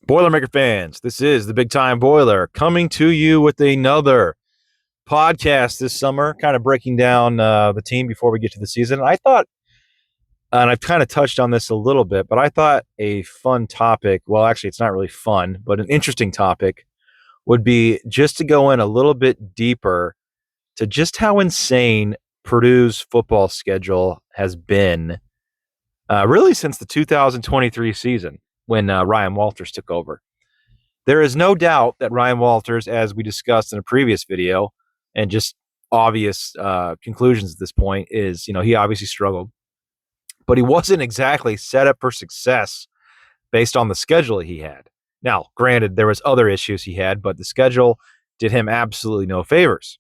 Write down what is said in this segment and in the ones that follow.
Boilermaker fans, this is the Big Time Boiler coming to you with another podcast this summer, kind of breaking down the team before we get to the season. I thought, and I've kind of touched on this a little bit, but I thought a fun topic, well, actually, it's not really fun, but an interesting topic would be just to go in a little bit deeper to just how insane Purdue's football schedule has been really since the 2023 season when Ryan Walters took over. There is no doubt that Ryan Walters, as we discussed in a previous video, and just obvious conclusions at this point, is, he obviously struggled, but he wasn't exactly set up for success based on the schedule he had. Now, granted, there was other issues he had, but the schedule did him absolutely no favors.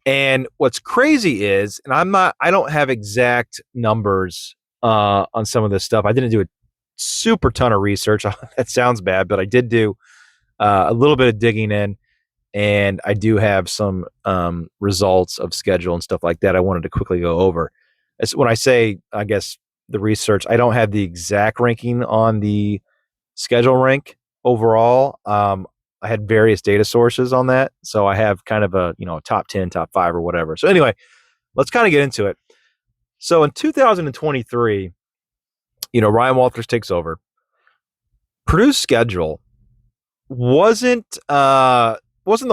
And what's crazy is, and I don't have exact numbers on some of this stuff. I didn't do a super ton of research. That sounds bad, but I did do a little bit of digging in, and I do have some results of schedule and stuff like that I wanted to quickly go over. When I say, I guess, the research, I don't have the exact ranking on the schedule rank overall. I had various data sources on that, so I have kind of a top 10, top 5, or whatever. So anyway, let's kind of get into it. So in 2023, Ryan Walters takes over. Purdue's schedule wasn't the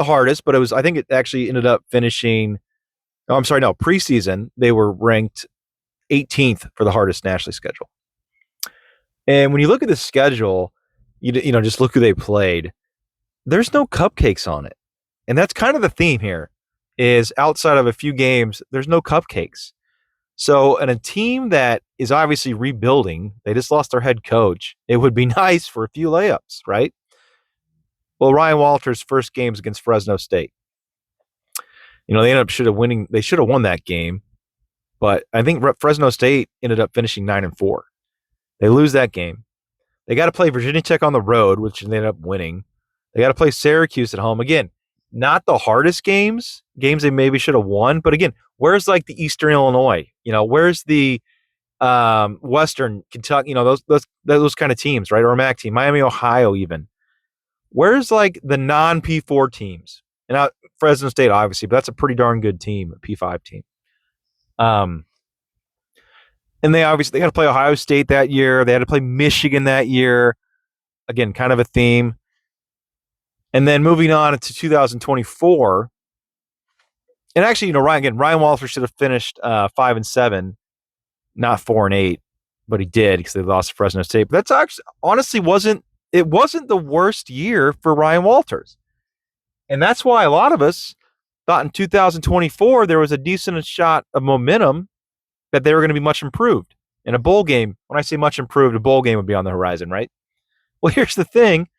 hardest, but it was. I think it actually ended up finishing. Oh, I'm sorry, no, preseason they were ranked 18th for the hardest nationally schedule. And when you look at the schedule, just look who they played. There's no cupcakes on it, and that's kind of the theme here. Is outside of a few games, there's no cupcakes. So, in a team that is obviously rebuilding, they just lost their head coach. It would be nice for a few layups, right? Well, Ryan Walters' first game's against Fresno State. They ended up winning. They should have won that game, but I think Fresno State ended up finishing 9-4. They lose that game. They got to play Virginia Tech on the road, which they ended up winning. They got to play Syracuse at home again. Not the hardest games they maybe should have won, but again, where's like the Eastern Illinois? Where's the Western Kentucky? Those kind of teams, right? Or a MAC team, Miami, Ohio, even. Where's like the non-P4 teams? And Fresno State, obviously, but that's a pretty darn good team, a P5 team. And they got to play Ohio State that year. They had to play Michigan that year. Again, kind of a theme. And then moving on to 2024, and actually, Ryan Walters should have finished 5-7, not 4-8, but he did because they lost to Fresno State. But that's actually honestly wasn't the worst year for Ryan Walters, and that's why a lot of us thought in 2024 there was a decent shot of momentum that they were going to be much improved in a bowl game. When I say much improved, a bowl game would be on the horizon, right? Well, here's the thing.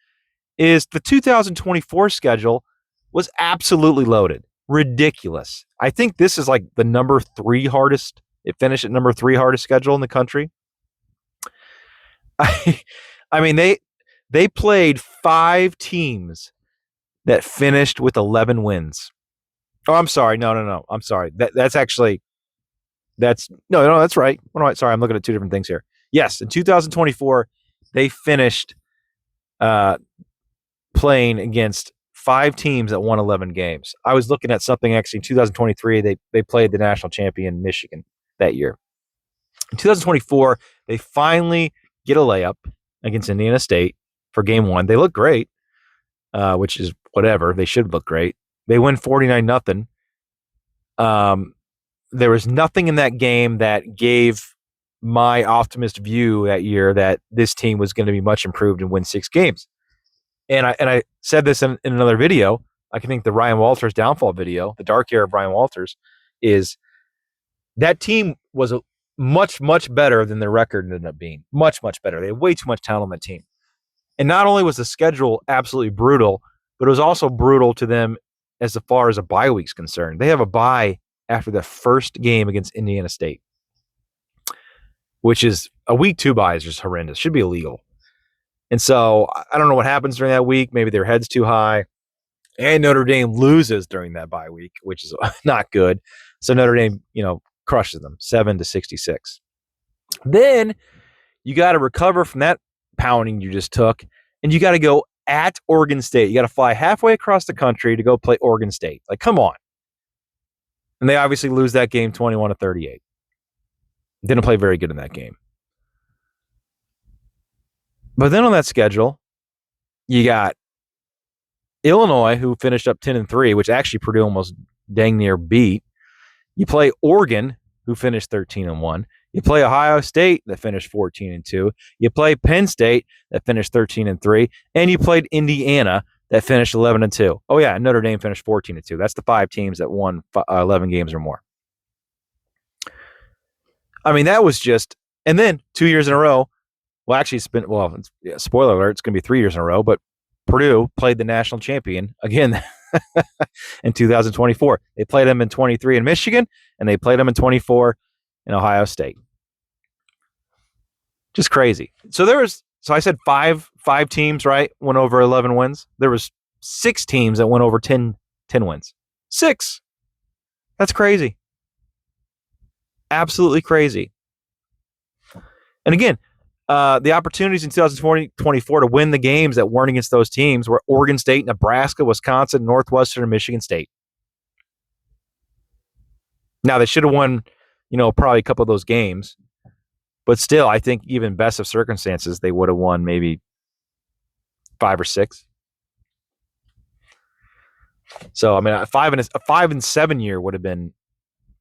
Is the 2024 schedule was absolutely loaded. Ridiculous. I think this is like the number 3 hardest. It finished at number 3 hardest schedule in the country. I mean, they played 5 teams that finished with 11 wins. Oh, I'm sorry. No. I'm sorry. That's right. Sorry, I'm looking at 2 different things here. Yes, in 2024, they finished playing against 5 teams that won 11 games. I was looking at something actually in 2023. They played the national champion Michigan that year. In 2024, they finally get a layup against Indiana State for game 1. They look great, which is whatever. They should look great. They win 49-0. There was nothing in that game that gave my optimist view that year that this team was going to be much improved and win 6 games. And I said this in another video. I think the Ryan Walters downfall video, the dark year of Ryan Walters, is that team was much, much better than their record ended up being. Much, much better. They had way too much talent on that team. And not only was the schedule absolutely brutal, but it was also brutal to them as far as a bye week's concerned. They have a bye after the first game against Indiana State, which is a week 2 bye is just horrendous. Should be illegal. And so I don't know what happens during that week. Maybe their head's too high. And Notre Dame loses during that bye week, which is not good. So Notre Dame, crushes them 7-66. Then you got to recover from that pounding you just took and you got to go at Oregon State. You got to fly halfway across the country to go play Oregon State. Like, come on. And they obviously lose that game 21-38. Didn't play very good in that game. But then on that schedule, you got Illinois, who finished up 10-3, which actually Purdue almost dang near beat. You play Oregon, who finished 13-1. You play Ohio State, that finished 14-2. You play Penn State, that finished 13-3, and you played Indiana, that finished 11-2. Oh yeah, Notre Dame finished 14-2. That's the 5 teams that won 11 games or more. I mean, that was just, and then 2 years in a row. Well, actually, spoiler alert, it's going to be 3 years in a row, but Purdue played the national champion again in 2024. They played them in 23 in Michigan, and they played them in 24 in Ohio State. Just crazy. So I said five teams, right, went over 11 wins. There was 6 teams that went over 10 wins. 6. That's crazy. Absolutely crazy. And again, the opportunities in 2024 to win the games that weren't against those teams were Oregon State, Nebraska, Wisconsin, Northwestern, and Michigan State. Now, they should have won, probably a couple of those games. But still, I think even best of circumstances, they would have won maybe 5 or 6. So, I mean, a 5-7 year would have been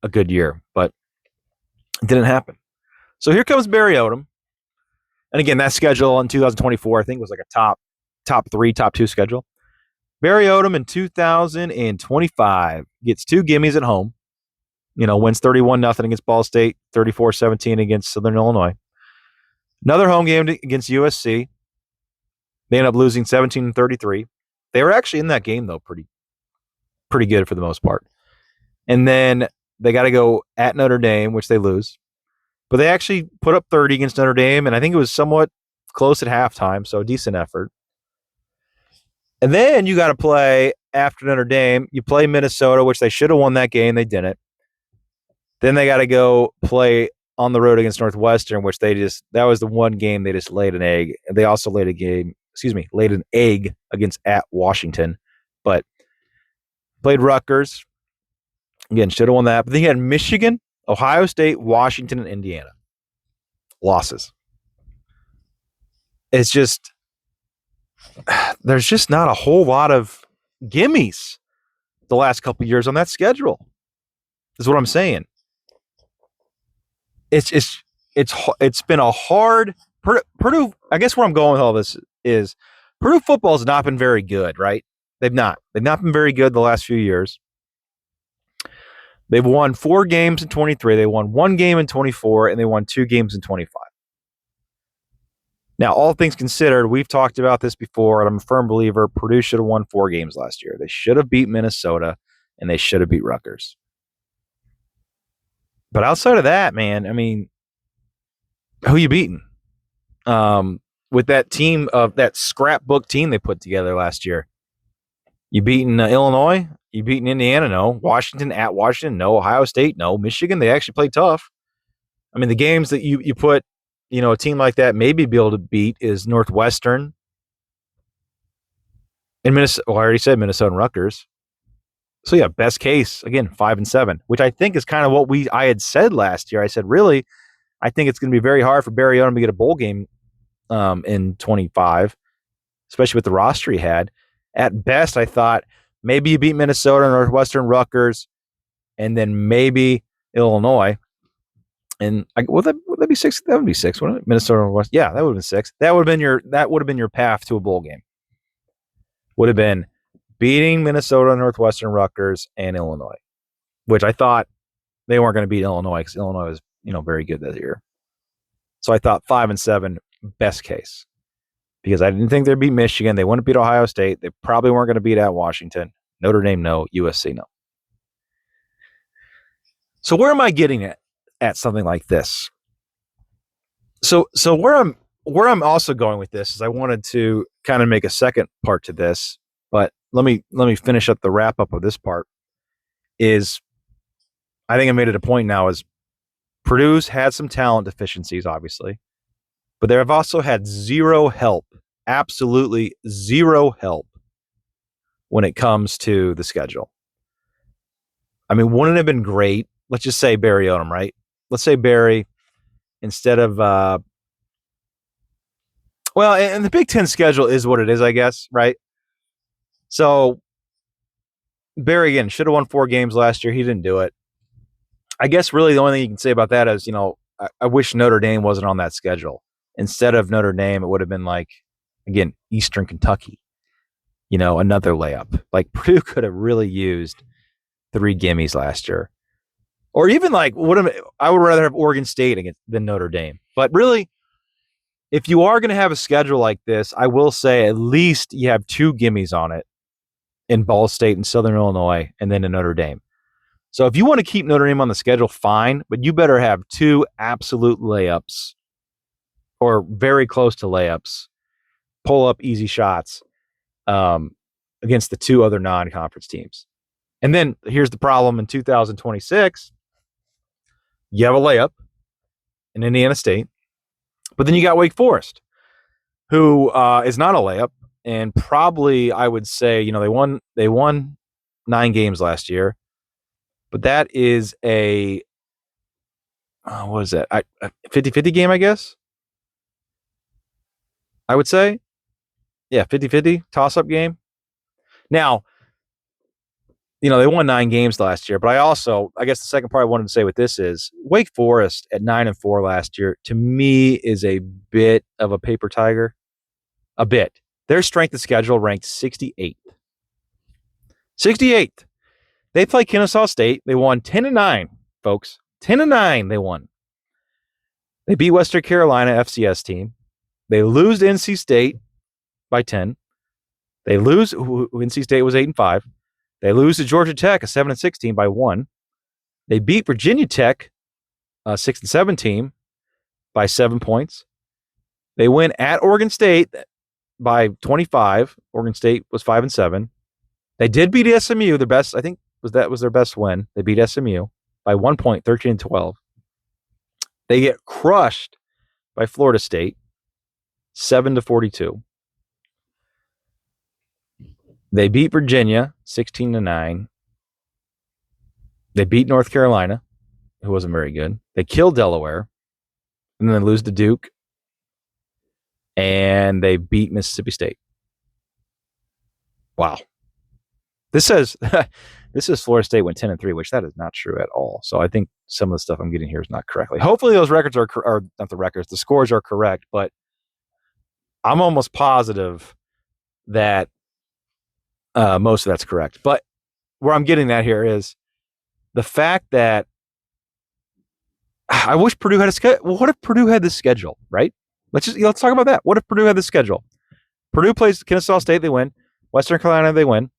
a good year, but it didn't happen. So here comes Barry Odom. And again, that schedule in 2024, I think, was like a top 3, top 2 schedule. Barry Odom in 2025 gets 2 gimmies at home. Wins 31-0 against Ball State, 34-17 against Southern Illinois. Another home game against USC. They end up losing 17-33. They were actually in that game, though, pretty good for the most part. And then they got to go at Notre Dame, which they lose. But they actually put up 30 against Notre Dame, and I think it was somewhat close at halftime, so a decent effort. And then you got to play after Notre Dame. You play Minnesota, which they should have won that game. They didn't. Then they got to go play on the road against Northwestern, which that was the one game they just laid an egg. They also laid an egg against at Washington, but played Rutgers. Again, should have won that. But then you had Michigan, Ohio State, Washington, and Indiana. Losses. It's just, there's just not a whole lot of gimmies the last couple of years on that schedule. Is what I'm saying. It's been a hard Purdue. I guess where I'm going with all this is Purdue football has not been very good, right? They've not been very good the last few years. They've won 4 games in 23. They won 1 game in 24, and they won 2 games in 25. Now, all things considered, we've talked about this before, and I'm a firm believer Purdue should have won 4 games last year. They should have beat Minnesota, and they should have beat Rutgers. But outside of that, man, I mean, who you beating? With that team of that scrapbook team they put together last year. You beating Illinois? You beating Indiana? No. Washington at Washington? No. Ohio State? No. Michigan? They actually played tough. I mean, the games that you put, a team like that maybe be able to beat is Northwestern and Minnesota. Well, I already said Minnesota and Rutgers. So yeah, best case again 5-7, which I think is kind of what I had said last year. I said, really, I think it's going to be very hard for Barry Odom to get a bowl game in 25, especially with the roster he had. At best, I thought maybe you beat Minnesota, Northwestern, Rutgers, and then maybe Illinois. And would that be 6? That would be 6, wouldn't it? Minnesota, Northwestern. Yeah, that would have been 6. That would have been your path to a bowl game. Would have been beating Minnesota, Northwestern, Rutgers, and Illinois, which I thought they weren't going to beat Illinois because Illinois was, very good that year. So I thought 5-7, best case. Because I didn't think they'd beat Michigan. They wouldn't beat Ohio State. They probably weren't going to beat at Washington. Notre Dame, no. USC, no. So where am I getting at something like this? So where I'm also going with this is I wanted to kind of make a second part to this, but let me finish up the wrap up of this part. Is I think I made it a point now is Purdue's had some talent deficiencies, obviously, but they have also had zero help absolutely zero help when it comes to the schedule. I mean, wouldn't it have been great? Let's just say Barry Odom, right? Let's say Barry, instead of and the Big Ten schedule is what it is, I guess, right? So Barry, again, should have won 4 games last year. He didn't do it. I guess really the only thing you can say about that is, I wish Notre Dame wasn't on that schedule. Instead of Notre Dame, it would have been like, again, Eastern Kentucky, another layup. Like Purdue could have really used 3 gimmies last year. Or even like, I would rather have Oregon State than Notre Dame. But really, if you are going to have a schedule like this, I will say at least you have 2 gimmies on it in Ball State and Southern Illinois, and then in Notre Dame. So if you want to keep Notre Dame on the schedule, fine, but you better have 2 absolute layups or very close to layups, pull up easy shots against the 2 other non-conference teams. And then here's the problem in 2026. You have a layup in Indiana State, but then you got Wake Forest, who is not a layup, and probably I would say, they won 9 games last year, but that is a what is that? A 50-50 game, I guess. I would say, yeah, 50-50 toss-up game. Now, they won 9 games last year, but I guess the second part I wanted to say with this is Wake Forest at 9-4 last year, to me, is a bit of a paper tiger. A bit. Their strength of schedule ranked 68th. 68th. They play Kennesaw State. They won 10-9, folks. 10-9 they won. They beat Western Carolina FCS team. They lose to NC State by 10. They lose. NC State was 8-5. They lose to Georgia Tech, a 7-6 team, by 1. They beat Virginia Tech, a 6-7 team, by 7 points. They win at Oregon State by 25. Oregon State was 5-7. They did beat SMU. Their best, I think, was their best win. They beat SMU by 1 point, 13-12. They get crushed by Florida State, 7-42. They beat Virginia, 16-9. They beat North Carolina, who wasn't very good. They killed Delaware, and then they lose to Duke, and they beat Mississippi State. Wow. This says Florida State went 10-3, which that is not true at all. So I think some of the stuff I'm getting here is not correctly. Hopefully those records are not the records. The scores are correct, but I'm almost positive that most of that's correct. But where I'm getting at here is the fact that I wish Purdue had a schedule. Well, what if Purdue had this schedule, right? Let's talk about that. What if Purdue had this schedule? Purdue plays Kennesaw State, they win. Western Carolina, they win.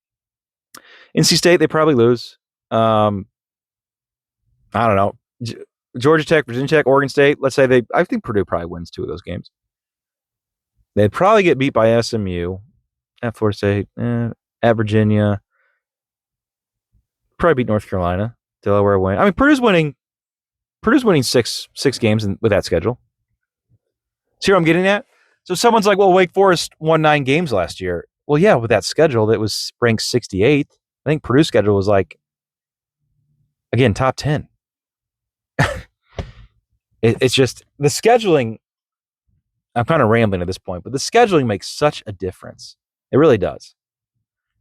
NC State, they probably lose. I don't know. Georgia Tech, Virginia Tech, Oregon State. Let's say I think Purdue probably wins 2 of those games. They'd probably get beat by SMU, at Florida State, at Virginia. Probably beat North Carolina. Delaware win. I mean, Purdue's winning 6 games with that schedule. See where I'm getting at? So someone's like, well, Wake Forest won 9 games last year. Well, yeah, with that schedule, that was ranked 68th. I think Purdue's schedule was like, again, top 10. It's just the scheduling. I'm kind of rambling at this point, but the scheduling makes such a difference. It really does.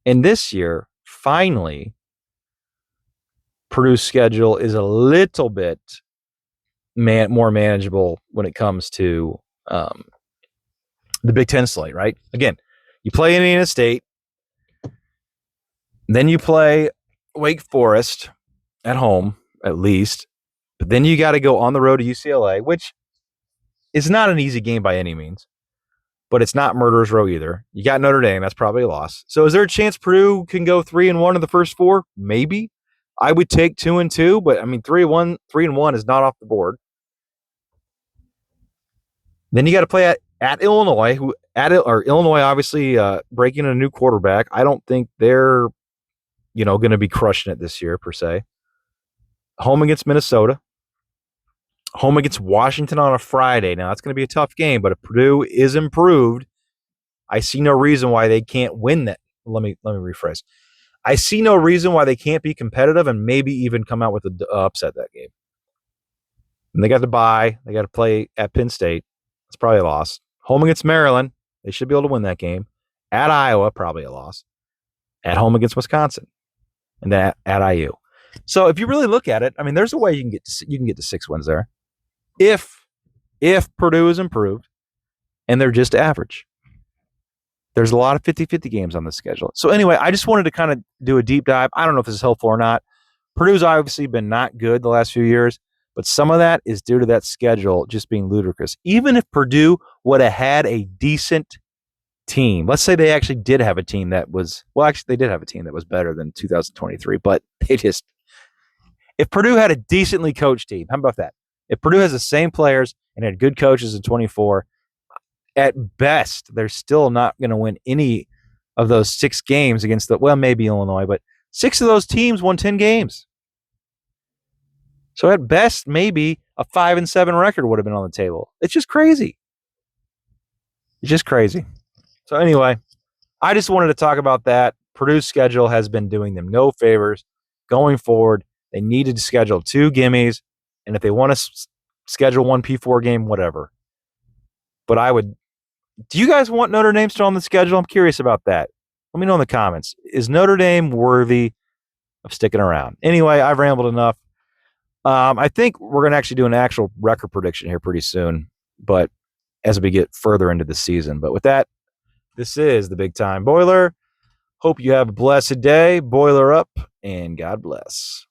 And this year, finally, Purdue's schedule is a little bit more manageable when it comes to the Big Ten slate, right? Again, you play Indiana State, then you play Wake Forest at home, at least, but then you got to go on the road to UCLA, which is not an easy game by any means, but it's not murderer's row either. You got Notre Dame, that's probably a loss. So is there a chance Purdue can go 3-1 in the first 4? Maybe. I would take 2-2, but I mean 3-1 is not off the board. Then you got to play at Illinois, Illinois obviously breaking in a new quarterback. I don't think they're going to be crushing it this year per se. Home against Minnesota. Home against Washington on a Friday. Now, that's going to be a tough game, but if Purdue is improved, I see no reason why they can't win that. Let me rephrase. I see no reason why they can't be competitive and maybe even come out with an upset that game. And they got to bye. They got to play at Penn State. It's probably a loss. Home against Maryland. They should be able to win that game. At Iowa, probably a loss. At home against Wisconsin. And then at IU. So if you really look at it, I mean, there's a way you can get to 6 wins there. If Purdue is improved and they're just average. There's a lot of 50-50 games on the schedule. So anyway, I just wanted to kind of do a deep dive. I don't know if this is helpful or not. Purdue's obviously been not good the last few years, but some of that is due to that schedule just being ludicrous. Even if Purdue would have had a decent team, let's say they actually did have a team that was, well, actually they did have a team that was better than 2023, but if Purdue had a decently coached team, how about that? If Purdue has the same players and had good coaches in 24, at best, they're still not going to win any of those 6 games against maybe Illinois, but 6 of those teams won 10 games. So at best, maybe a 5-7 record would have been on the table. It's just crazy. It's just crazy. So anyway, I just wanted to talk about that. Purdue's schedule has been doing them no favors going forward. They needed to schedule 2 gimmies, and if they want to schedule 1 P4 game, whatever. But do you guys want Notre Dame still on the schedule? I'm curious about that. Let me know in the comments. Is Notre Dame worthy of sticking around? Anyway, I've rambled enough. I think we're going to actually do an actual record prediction here pretty soon, but as we get further into the season. But with that, this is the Big Time Boiler. Hope you have a blessed day. Boiler up, and God bless.